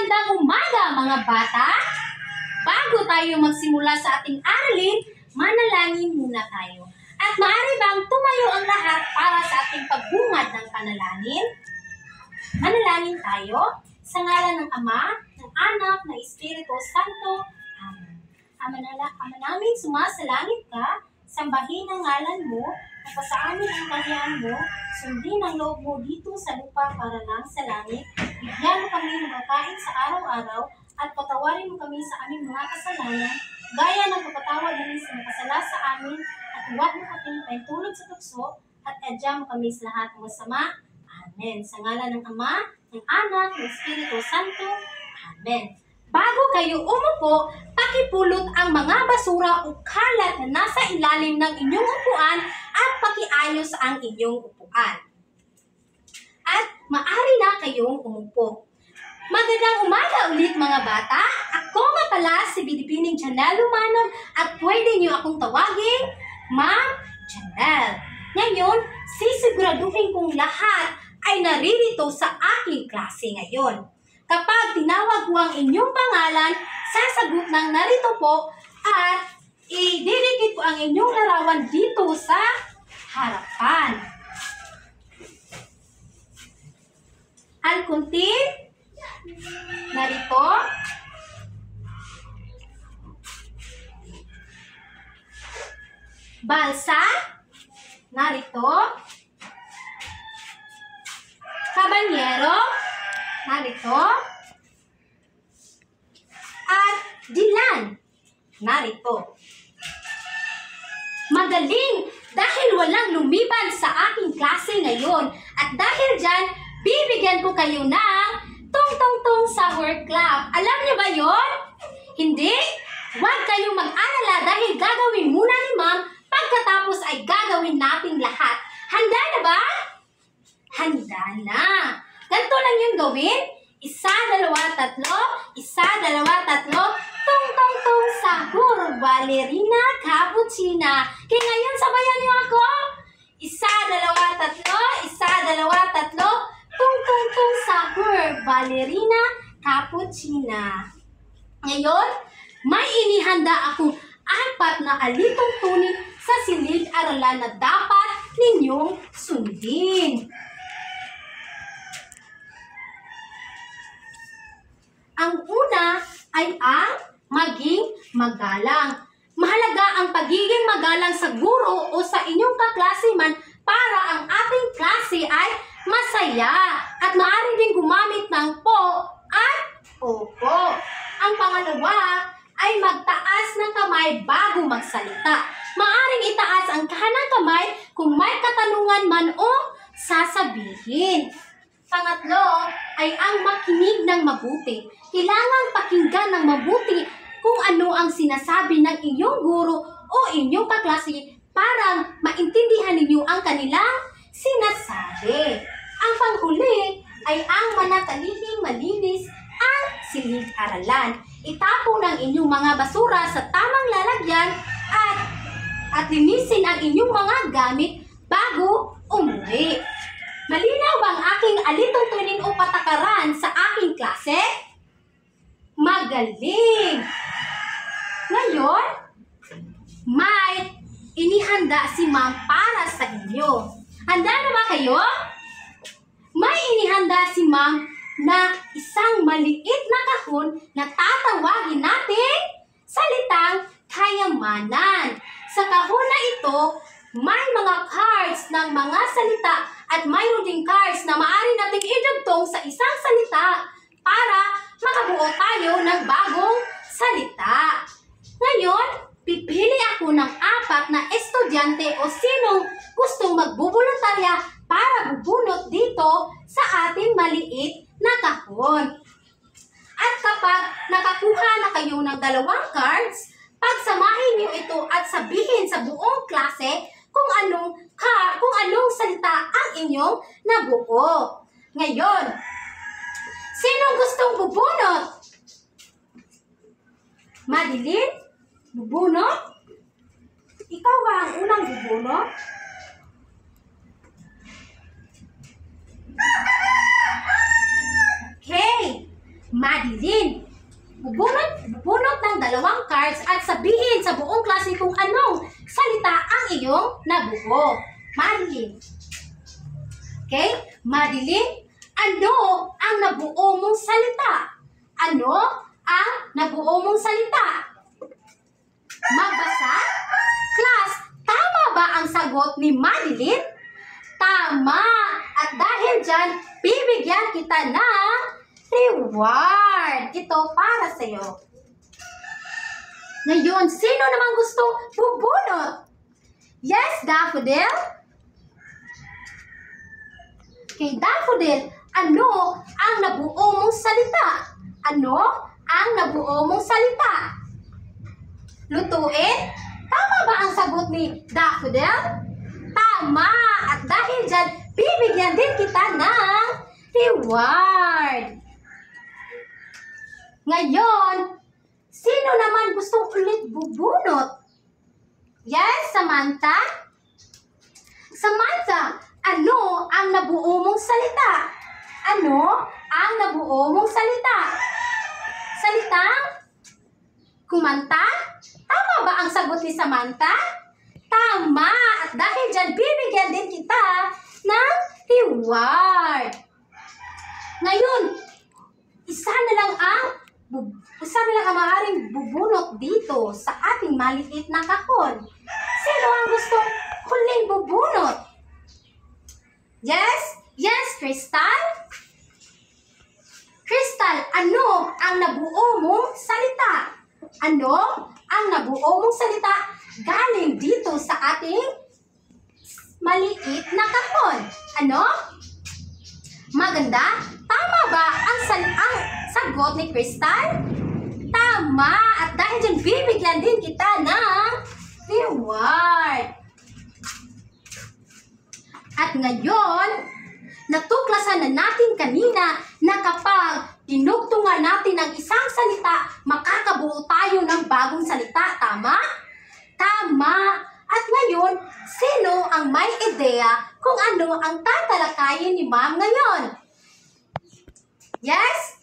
Magandang umaga mga bata! Bago tayo magsimula sa ating aralin, manalangin muna tayo. At maaari bang tumayo ang lahat para sa ating pagbungad ng panalangin? Manalangin tayo sa ngalan ng Ama, ng Anak, ng Espiritu Santo. Amen. Ama namin, sumasalangit ka, sambahin ang ngalan mo, napasaamin ang kaharian mo, sundin ang loob mo dito sa lupa para lang sa langit. Bigyan mo kami ng makain sa araw-araw at patawarin mo kami sa aming mga kasalanan, gaya ng pagpatawad namin sa nakasala sa amin, at huwag mo kami paintulog sa tukso, at adya mo kami sa lahat ng masama. Amen. Sa ngalan ng Ama, ng Anak, ng Espiritu Santo. Amen. Bago kayo umupo, pakipulot ang mga basura o kalat na nasa ilalim ng inyong upuan at pakiayos ang inyong upuan. At maaari na kayong umupo. Magandang umaga ulit mga bata. Ako nga pala si Binibining Janelle Lumanog at pwede niyo akong tawagin Ma'am Janelle. Ngayon, sisiguraduhin kong lahat ay naririto sa aking klase ngayon. Kapag tinawag ko ang inyong pangalan, sasagot ng narito po at ididikit ko ang inyong larawan dito sa harapan. Alkuntin, narito. Balsa, narito. Kabanyero, narito. At dilan, narito. Magaling dahil walang lumiban sa aking klase ngayon. At dahil dyan, bibigyan ko kayo ng tong-tong-tong sa word clock. Alam niyo ba yon? Hindi? Huwag kayong mag-alala dahil gagawin muna ni Ma'am, pagkatapos ay gagawin natin lahat. Handa na ba? Handa na. Ganito lang yung gawin. 1, 2, 3. 1, 2, 3. Tong-tong-tong sahur, ballerina, cappuccina. Kaya ngayon, sabayan niyo ako. 1, 2, 3. 1, 2, 3. Tong-tong-tong sahur, ballerina, cappuccina. Ngayon, may inihanda akong 4 na alitong tuning sa silid-aralan na dapat ninyong sundin. Ang una ay ang maging magalang. Mahalaga ang pagiging magalang sa guro o sa inyong kaklase man para ang ating klase ay masaya at maaari din gumamit ng po at opo. Ang pangalawa ay magtaas ng kamay bago magsalita. Maaring itaas ang kanang kamay kung may katanungan man o sasabihin. Pangatlo ay ang makinig ng mabuti. Kailangang pakinggan ng mabuti kung ano ang sinasabi ng inyong guro o inyong kaklase para maintindihan ninyo ang kanilang sinasabi. Ang panghuli ay ang manatalihing malinis ang silid-aralan. Itapon ang inyong mga basura sa tamang lalagyan at linisin ang inyong mga gamit bago umuwi. Malinaw ba ang aking alitong tuning o patakaran sa aking klase? Magaling! Ngayon, may inihanda si Ma'am para sa inyo. Handa na ba kayo? May inihanda si Ma'am na isang maliit na kahon na tatawagin natin salitang kayamanan. Sa kahon na ito, may mga cards ng mga salita at mayroon ding cards na maaari nating idugtong sa isang salita para makabuo tayo ng bagong salita. Ngayon, pipili ako ng 4 na estudyante o sinong gustong magbubuluntarya para bubunot dito sa ating maliit na kahon. At kapag nakakuha na kayo ng 2 cards, pagsamahin niyo ito at sabihin sa buong klase kung anong salita ang inyong nabuo. Ngayon, sinong gustong bubunot? Madeline? Bubunot? Ikaw ba ang unang bubunot? Okay. Madeline. Bubunot ng dalawang cards at sabihin sa buong klase kung anong salita ang iyong nabuo. Madeline. Okay? Madeline, ano ang nabuo mong salita? Ano ang nabuo mong salita? Magbasa? Class, tama ba ang sagot ni Madeline? Tama! At dahil dyan, bibigyan kita ng reward. Ito para sa'yo. Ngayon, sino naman gusto bubunot? Yes, Daffodil? Kay Daffodil, ano ang nabuo mong salita? Ano ang nabuo mong salita? Lutuin? Tama ba ang sagot ni Daffodil? Tama! At dahil dyan, bibigyan din kita ng reward. Ngayon, sino naman gusto ulit bubunot? Yes, Samantha? Samantha, ano ang nabuo mong salita? Ano ang nabuo mong salita? Salitang kumanta? Tama ba ang sagot ni Samantha? Tama! At dahil dyan, bibigyan din kita ng reward. Ngayon, isa na lang ang maaaring bubunot dito sa ating maliit na kahon. Sino ang gusto huling bubunot? Yes? Yes, Crystal? Crystal, ano ang nabuo mong salita? Ano ang nabuo mong salita galing dito sa ating maliit na kahon? Ano? Maganda? Tama ba ang sagot ni Crystal? Tama! At dahil dyan, bibigyan din kita ng reward. At ngayon, natuklasan na natin kanina na kapag tinugtungan natin ang isang salita, makakabuo tayo ng bagong salita. Tama? Tama! At ngayon, sino ang may ideya kung ano ang tatalakayin ni Ma'am ngayon? Yes?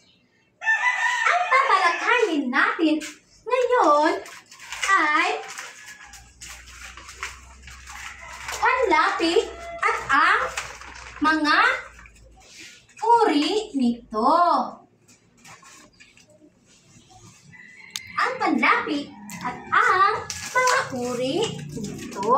Ang tatalakayin natin ngayon ay panlapi at ang mga uri nito. Ang panlapi at ang mga uri nito.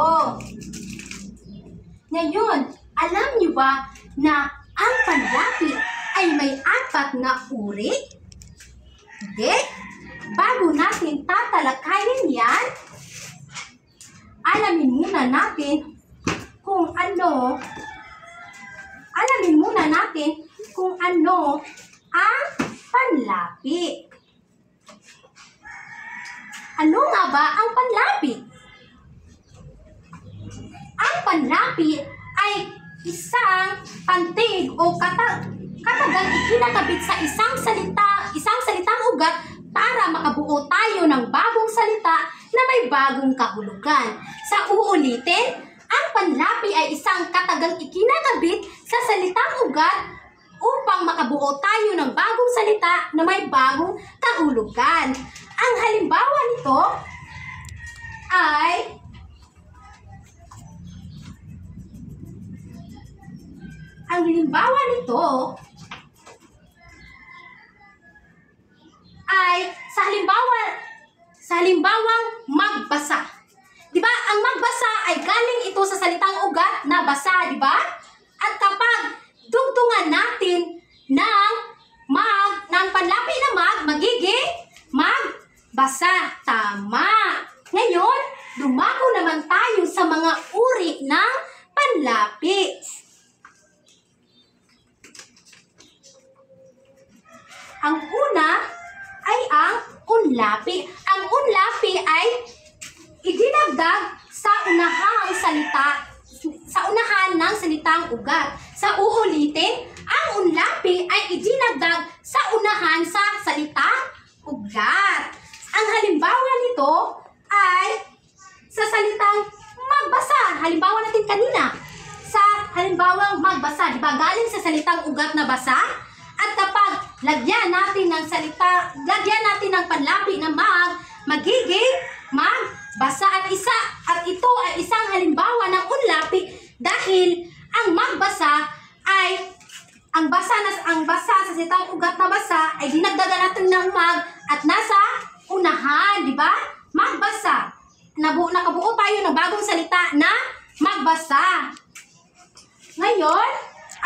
Ngayon, alam niyo ba na ang panlapi ay may 4 na uri? Hindi. Bago natin tatalakayin yan, alamin muna natin kung ang panlapi. Ano nga ba ang panlapi? Ang panlapi ay isang pantig o katagang ikinakabit sa isang salitang ugat para makabuo tayo ng bagong salita na may bagong kahulugan. Sa uulitin, ang panlapi ay isang katagang ikinakabit sa salitang ugat upang makabuo tayo ng bagong salita na may bagong kahulugan. Ang halimbawa nito ay sa halimbawang magbasa. Di ba? Ang magbasa ay galing ito sa salitang ugat na basa, di ba? At kapag dugtungan natin ng panlapi na magiging magbasa. Tama. Ngayon, dumako naman tayo sa mga uri ng panlapi. Ang una ay ang unlapi. Ang unlapi ay idinagdag sa unahan ng salitang ugat. Sa uulitin, ang unlapi ay idinagdag sa unahan sa salitang ugat. Ang halimbawa nito ay sa salitang magbasa. Halimbawa natin kanina. Sa halimbawang magbasa, di ba? Galing sa salitang ugat na basa. At kapag lagyan natin ng salita, lagyan natin ng panlapi na magiging magbasa at ito ay isang halimbawa ng unlapi dahil ang magbasa ay ang basa sa salitang ugat na basa ay dinagdagan natin ng mag at nasa unahan, di ba? Magbasa. Nakabuo tayo ng bagong salita na magbasa. Ngayon,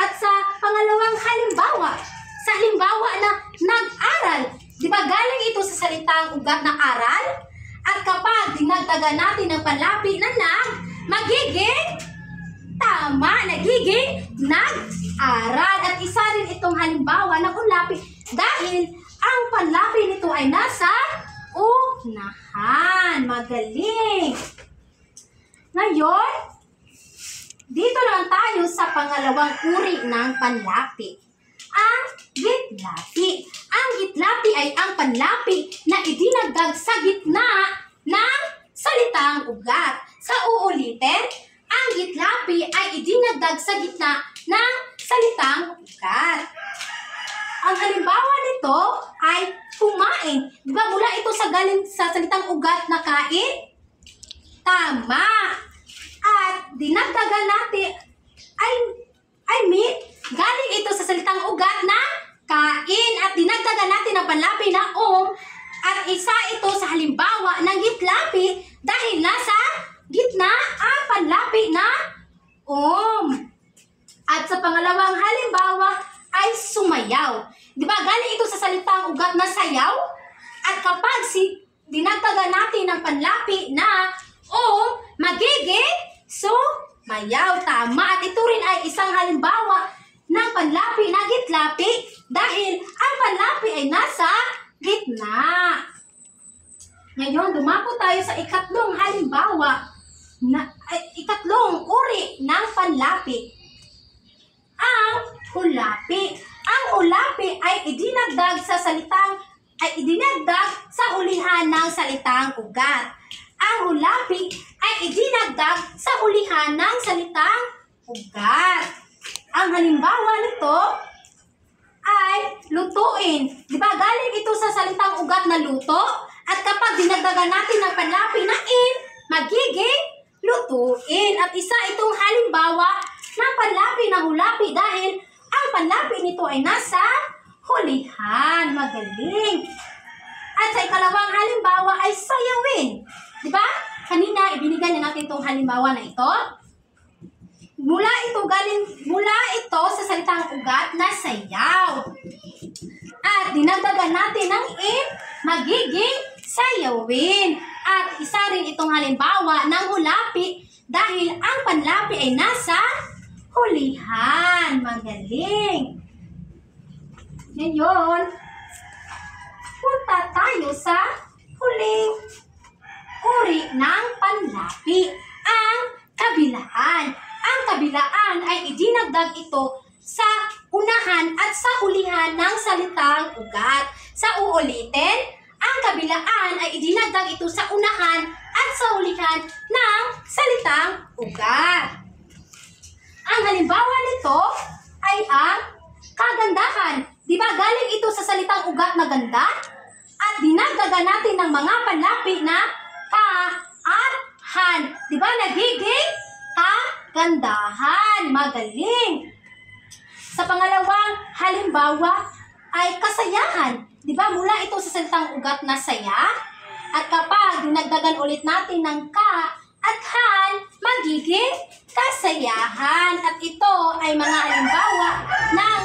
at sa pangalawang halimbawa, sa halimbawa na nag-aral, di ba galing ito sa salitang ugat na aral? At kapag dinagdagan natin ng panlapi na magiging tama, nagiging nag-aral. At isa rin itong halimbawa ng unlapi dahil ang panlapi nito ay nasa unahan. Magaling! Ngayon, dito naman tayo sa pangalawang uri ng panlapi. Ang gitlapi. Ang gitlapi ay ang panlapi na idinagdag sa gitna ng salitang ugat. Sa uulitin, ang gitlapi ay idinagdag sa gitna ng salitang ugat. Ang halimbawa nito ay kumain. Di ba mula ito sa galing sa salitang ugat na kain? Tama. At dinagdagan natin ay meat. Galing ito sa salitang ugat na kain. At dinagdagan natin ang panlapi na at isa ito sa halimbawa ng gitlapi dahil nasa gitna ang panlapi na At sa pangalawang halimbawa ay sumayaw. Di ba galing ito sa salitang ugat na sayaw? At kapag dinagdagan natin ng panlapi na magiging sumayaw. Tama. At ito rin ay isang halimbawa ng panlapi na gitlapi dahil ang panlapi ay nasa gitna. Ngayon, dumako tayo sa ikatlong halimbawa ikatlong uri ng panlapi. Ang hulapi. Ang hulapi ay idinagdag sa ulihan ng salitang ugat. Ang hulapi ay idinagdag sa ulihan ng salitang ugat. Ang halimbawa nito ay lutuin. Di ba galing ito sa salitang ugat na luto? At kapag dinagdagan natin ng panlapi na magiging lutuin. At isa itong halimbawa ng panlapi na hulapi dahil ang panlapi nito ay nasa hulihan. Magaling. At sa ikalawang halimbawa ay sayawin. Di ba? Kanina ibinigay na natin itong halimbawa na ito. Mula ito sa salitang ugat na sayaw. At dinagdagan natin ng magiging sayawin. At isa rin itong halimbawa ng hulapi dahil ang panlapi ay nasa hulihan. Magaling. Ngayon, punta tayo sa huling uri ng panlapi, ang kabilaan. Ang kabilaan ay idinagdag ito sa unahan at sa hulihan ng salitang ugat. Sa uulitin, ang kabilaan ay idinagdag ito sa unahan at sa hulihan ng salitang ugat. Ang halimbawa nito ay ang kagandahan. Di ba galing ito sa salitang ugat na ganda? At dinagdagan natin ng mga panlapi na ka at han. Di ba nagiging kagandahan? Magaling. Sa pangalawang halimbawa ay kasayahan. Di ba mula ito sa salitang ugat na saya? At kapag dinagdagan ulit natin ng ka at han, magiging kasayahan. At ito ay mga halimbawa ng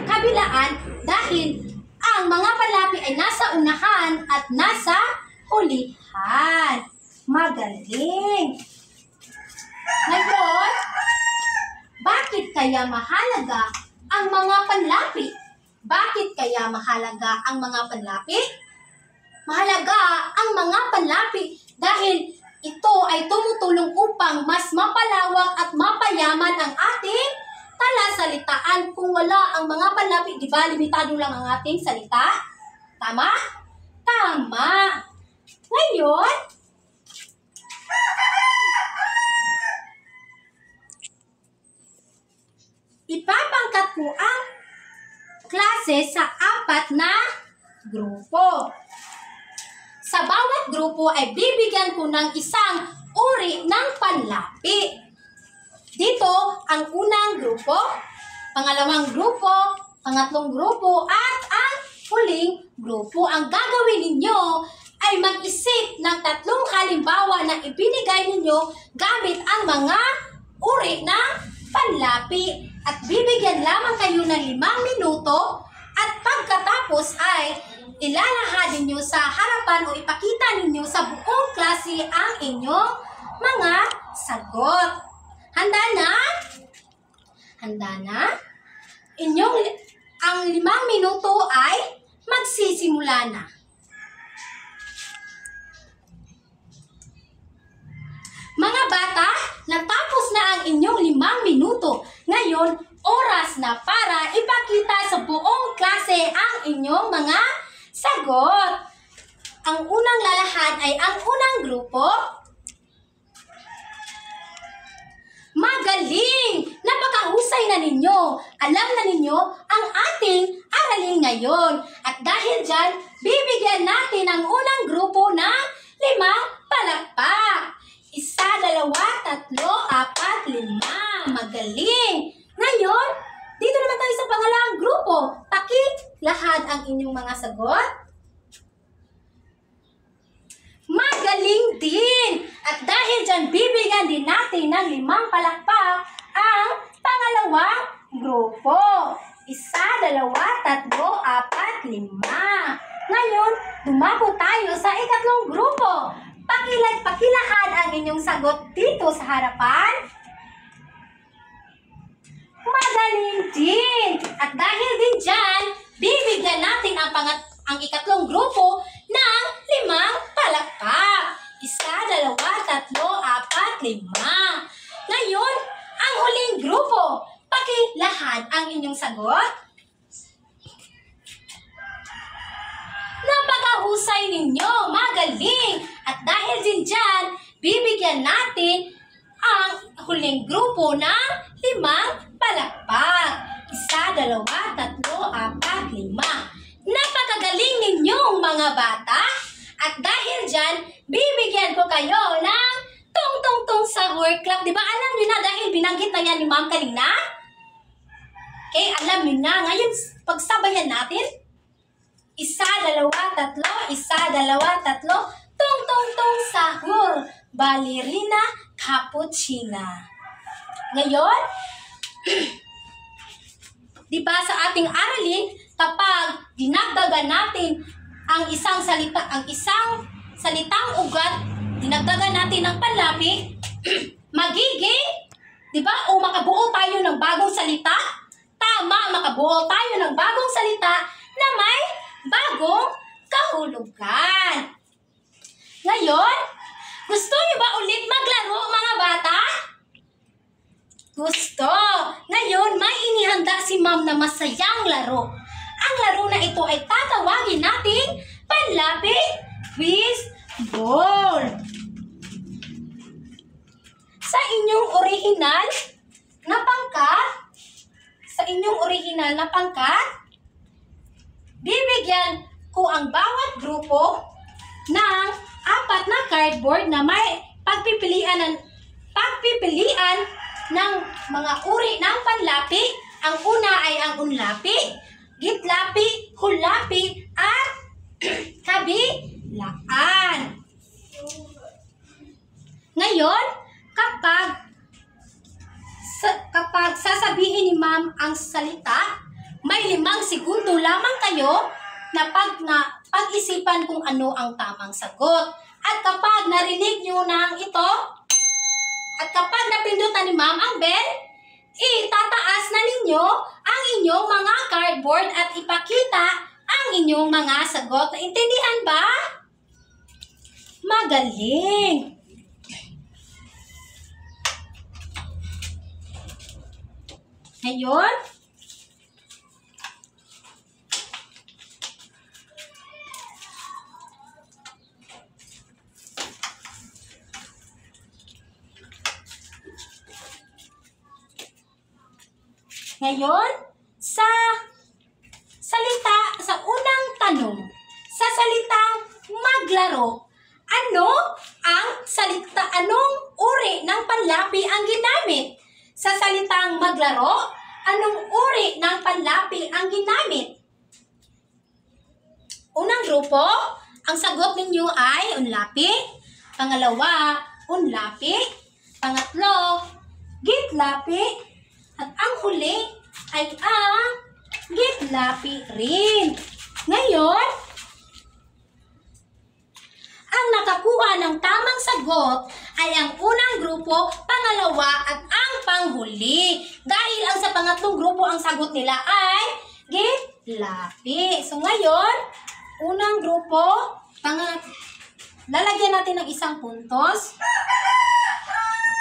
kabilaan dahil ang mga panlapi ay nasa unahan at nasa hulihan. Magaling. Ngayon, bakit kaya mahalaga ang mga panlapi? Bakit kaya mahalaga ang mga panlapi? Mahalaga ang mga panlapi dahil ito ay tumutulong upang mas mapalawak at mapayaman ang ating talasalitaan. Kung wala ang mga panlapi, di ba limitado lang ang ating salita? Tama? Tama. Ngayon, ipapangkat ko ang klase sa 4 na grupo. Sa bawat grupo ay bibigyan ko ng isang uri ng panlapi. Dito ang unang grupo, pangalawang grupo, pangatlong grupo, at ang huling grupo. Ang gagawin ninyo ay mag-isip ng 3 halimbawa na ibinigay ninyo gamit ang mga uri ng panlapi. At bibigyan lamang kayo ng 5 minuto at pagkatapos ay ilalahad ninyo sa harapan o ipakita ninyo sa buong klase ang inyong mga sagot. Handa na? Handa na? Ang 5 minuto ay magsisimula na. Mga bata, natapos na ang inyong 5 minuto. Ngayon, oras na para ipakita sa buong klase ang inyong mga sagot. Ang unang lalahad ay ang unang grupo. Magaling! Napakahusay na ninyo. Alam na ninyo ang ating aralin ngayon. At dahil dyan, bibigyan natin ang unang grupo ng 5 palakpak. 1, 2, 3, 4, 5. Magaling! Ngayon, dito naman tayo sa pangalawang grupo. Pakilahad ang inyong mga sagot. Magaling din! At dahil dyan, bibigyan din natin ng 5 palakpak ang pangalawang grupo. 1, 2, 3, 4, 5. Ngayon, dumako tayo sa ikatlong grupo. Pakilahad ang inyong sagot dito sa harapan. Magaling din! At dahil din dyan, bibigyan natin ang ikatlong grupo ng 5 palakpak. 1, 2, 3, 4, 5. Ngayon, ang huling grupo. Pakilahad ang inyong sagot. Napakahusay ninyo! Magaling! At dahil din dyan, bibigyan natin ang huling grupo ng 5 palakpak. 1, 2, 3, 4, 5. Napakagaling ninyong mga bata. At dahil dyan, bibigyan ko kayo ng tong-tong-tong sa word clock. Diba alam nyo na dahil binanggit na yan ni Ma'am kanina? Okay, alam nyo na. Ngayon, pagsabayan natin. 1, 2, 3, 1, 2, 3. Tong-tong-tong sahur. Ballerina cappuccina. Ngayon, diba sa ating aralin, kapag dinagdagan natin ang isang salitang ugat, dinagdagan natin ng panlapi, magiging, diba, o makabuo tayo ng bagong salita? Tama, makabuo tayo ng bagong salita na may bagong kahulugan. Ngayon, gusto niyo ba ulit maglaro, mga bata? Gusto! Ngayon, may inihanda si Ma'am na masayang laro. Ang laro na ito ay tatawagin natin panlapi quiz ball. Sa inyong orihinal na pangkat, bibigyan ko ang bawat grupo ng 4 na cardboard na may pagpipilian ng mga uri ng panlapi. Ang una ay ang unlapi, gitlapi, hulapi, at kabilaan. Ngayon, kapag sasabihin ni Ma'am ang salita, may 5 segundo lamang kayo na pag-isipan kung ano ang tamang sagot. At kapag narinig nyo na ito, at kapag napindutan ni Ma'am ang bell, itataas na ninyo ang inyong mga cardboard at ipakita ang inyong mga sagot. Naintindihan ba? Magaling! Ngayon, sa Sa salitang maglaro, anong uri ng panlapi ang ginamit? Sa salitang maglaro, anong uri ng panlapi ang ginamit? Unang grupo, ang sagot ninyo ay unlapi. Pangalawa, unlapi. Pangatlo, gitlapi. At ang huli ay ang gitlapi rin. Ngayon, ang nakakuha ng tamang sagot ay ang unang grupo, pangalawa at ang panghuli. Dahil ang sa pangatlong grupo ang sagot nila ay gitlapi. So ngayon, unang grupo, lalagyan natin ng isang puntos.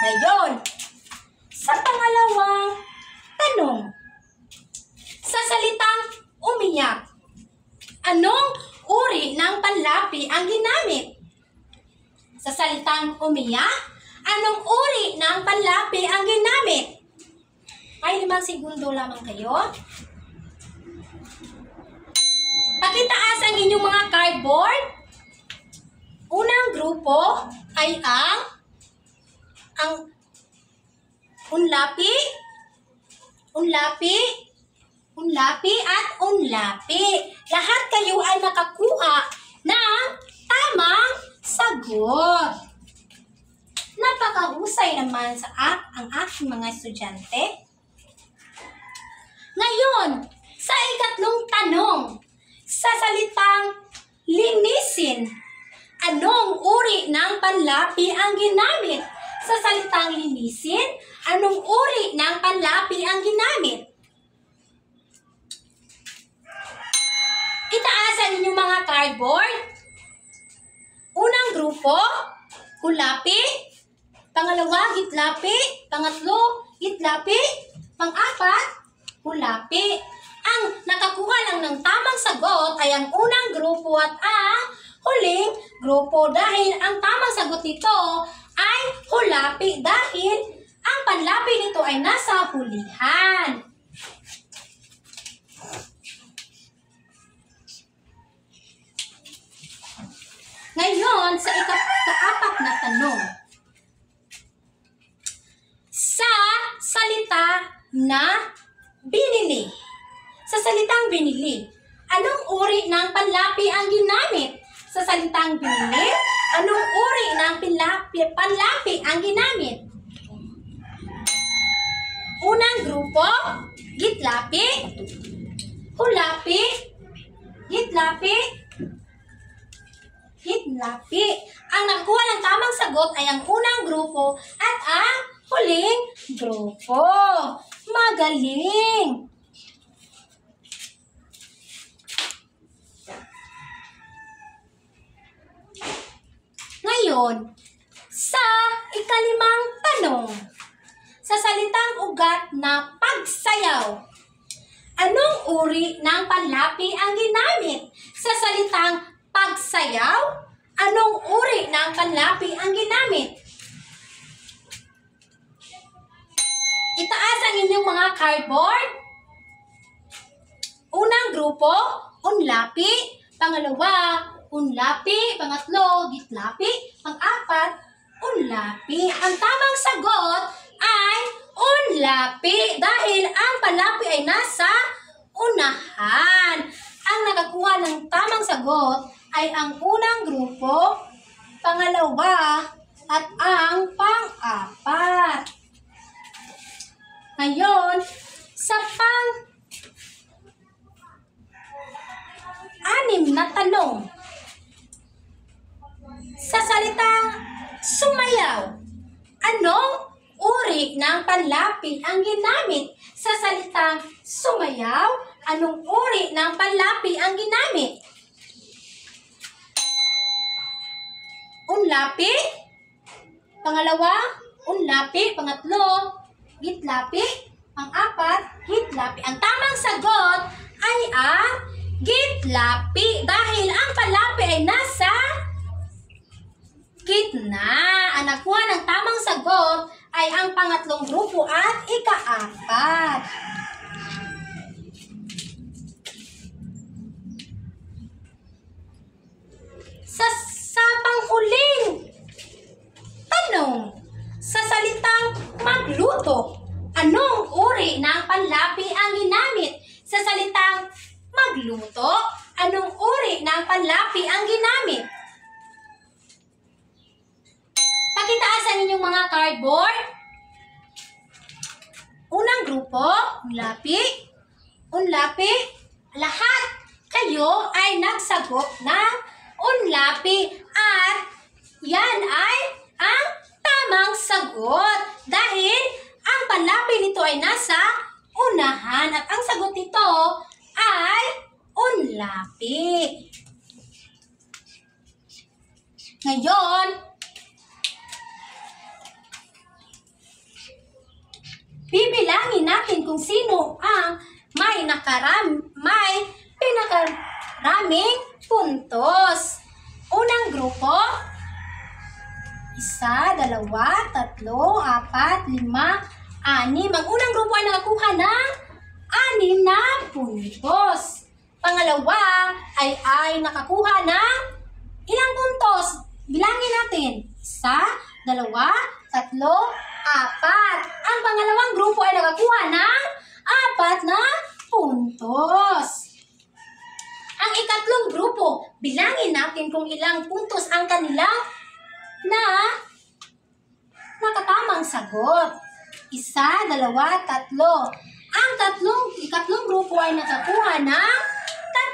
Ngayon, sa pangalawang tanong, sa salitang umiyak, anong uri ng panlapi ang ginamit? Sa salitang umiyak, anong uri ng panlapi ang ginamit? Ay, 5 segundo lamang kayo. Pakitaas ang inyong mga cardboard. Unang grupo ay ang unlapi, at unlapi. Lahat kayo ay nakakuha ng tamang sagot. Napakahusay naman ang aking mga estudyante. Ngayon, sa ikatlong tanong, sa salitang linisin, anong uri ng panlapi ang ginamit? Sa salitang linisin, anong uri ng panlapi ang ginamit? Itaas ang inyong mga cardboard. Unang grupo, unlapi. Pangalawa, gitlapi. Pangatlo, gitlapi. Pang-apat, unlapi. Ang nakakuha lang ng tamang sagot ay ang unang grupo at ang huling grupo dahil ang tamang sagot nito ay hulapi dahil ang panlapi nito ay nasa hulihan. Ngayon, sa ikaapat na tanong. Sa salita na binili. Sa salitang binili, anong uri ng panlapi ang ginamit? Sa salitang binili, anong uri ng panlapi ang ginamit? Unang grupo, gitlapi, hulapi, gitlapi, gitlapi. Ang nakuha ng tamang sagot ay ang unang grupo at ang huling grupo. Magaling! Ngayon, sa ikalimang tanong, sa salitang ugat na pagsayaw, anong uri ng panlapi ang ginamit? Sa salitang pagsayaw, anong uri ng panlapi ang ginamit? Itaas ang inyong mga cardboard. Unang grupo, unlapi. Pangalawa, unlapi. Pangatlo, gitlapi. Pang-apat, unlapi. Ang tamang sagot ay unlapi dahil ang panlapi ay nasa unahan. Ang nakakuha ng tamang sagot ay ang unang grupo, pangalawa, at ang pang-apat. Ngayon, sa pang-anim na tanong, sa salitang sumayaw, anong uri ng panlapi ang ginamit? Sa salitang sumayaw, anong uri ng panlapi ang ginamit? Unlapi, pangalawa, unlapi, pangatlo, gitlapi, pang-apat, gitlapi. Ang tamang sagot ay ang gitlapi dahil ang panlapi ay nasa gitna. Ang nakuha ng tamang sagot ay ang pangatlong grupo at ika-apat. Sa panghuling tanong, sa salitang magluto, anong uri ng panlapi ang ginamit? Sa salitang magluto, anong uri ng panlapi ang ginamit? Pakitaasan ninyong mga cardboard. Unang grupo, unlapi. Lahat kayo ay nagsagot ng unlapi at yan ay ang tamang sagot dahil ang panlapi nito ay nasa unahan at ang sagot nito ay unlapi. Ngayon, bibilangin natin kung sino ang may pinakaraming puntos. Unang grupo, 1, 2, 3, 4, 5, 6. Ang unang grupo ay nakakuha ng 6 na puntos. Pangalawa ay nakakuha ng ilang puntos? Bilangin natin. 1, 2, 3, 4. Ang pangalawang grupo ay nakakuha ng 4 na puntos. Ang ikatlong grupo, bilangin natin kung ilang puntos ang kanilang nakatamang sagot. 1, 2, 3. Ang ikatlong grupo ay nakakuha ng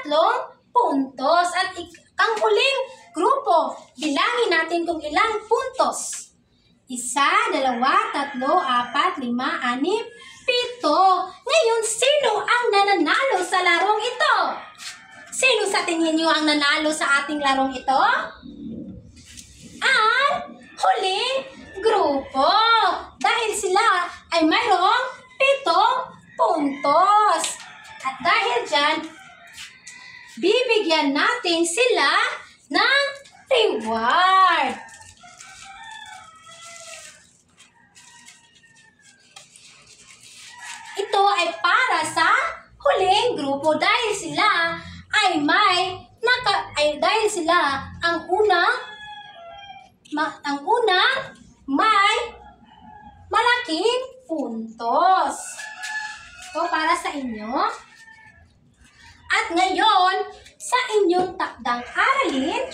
3 puntos. At ang huling grupo, bilangin natin kung ilang puntos. 1, 2, 3, 4, 5, 6, 7. Ngayon, sino ang nananalo sa larong ito? Sino sa tingin niyo ang nanalo sa ating larong ito? Ang huling grupo. Dahil sila ay mayroong 7 puntos. At dahil dyan, bibigyan natin sila ng reward. Ito ay para sa huling grupo dahil sila ay ang unang may malaking puntos. Ito para sa inyo. At ngayon, sa inyong takdang aralin,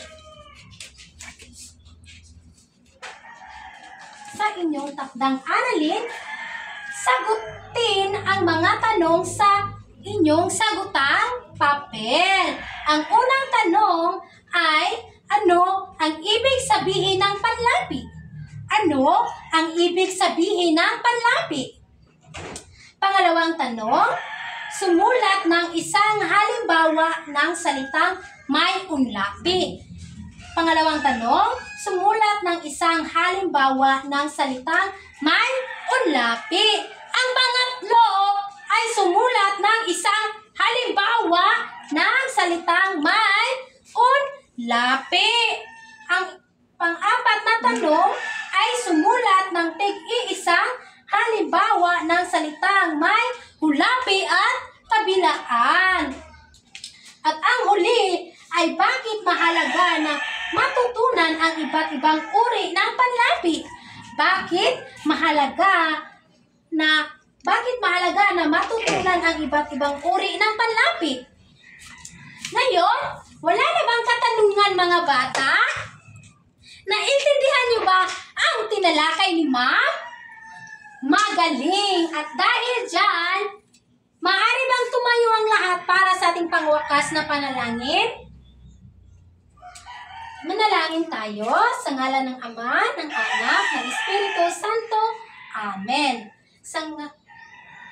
sagutin ang mga tanong sa inyong sagutang papel. Ang unang tanong ay, ano ang ibig sabihin ng panlapi? Ano ang ibig sabihin ng panlapi? Pangalawang tanong, sumulat ng isang halimbawa ng salitang may unlapi. Pangalawang tanong, sumulat ng isang halimbawa ng salitang may unlapi. Ang pangatlo ay sumulat ng isang halimbawa ng salitang may unlapi. Ang pang-apat na tanong ay sumulat ng tig-iisang halimbawa ng salitang may hulapi at kabilaan. At ang huli ay bakit mahalaga na matutunan ang iba't ibang uri ng panlapi? Bakit mahalaga na matutunan ang iba't ibang uri ng panlapi? Ngayon, wala na bang katanungan mga bata? Naintindihan niyo ba ang tinalakay ni Ma'am? Magaling! At dahil dyan, maaari bang tumayo ang lahat para sa ating pangwakas na panalangin? Manalangin tayo sa ngalan ng Ama, ng Anak, ng Espiritu Santo. Amen.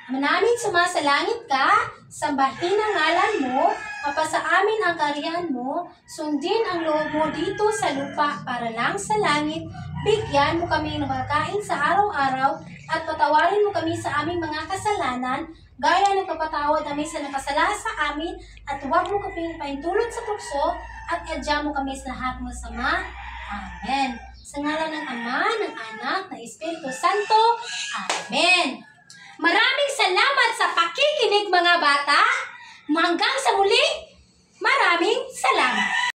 Manaming sumasalangit ka, sambahin ang ngalan mo, mapasa amin ang kaharian mo, sundin ang loob mo dito sa lupa para lang sa langit, bigyan mo kami ng makakain sa araw-araw, at patawarin mo kami sa aming mga kasalanan, gaya ng kapatawad namin sa nakasala sa amin, at huwag mo kami paintulot sa tukso, at iadya mo kami sa lahat ng masama. Amen. Sa ngalan ng Ama, ng Anak, ng Espiritu Santo. Amen. Maraming salamat sa pakikinig mga bata. Hanggang sa muli, maraming salamat.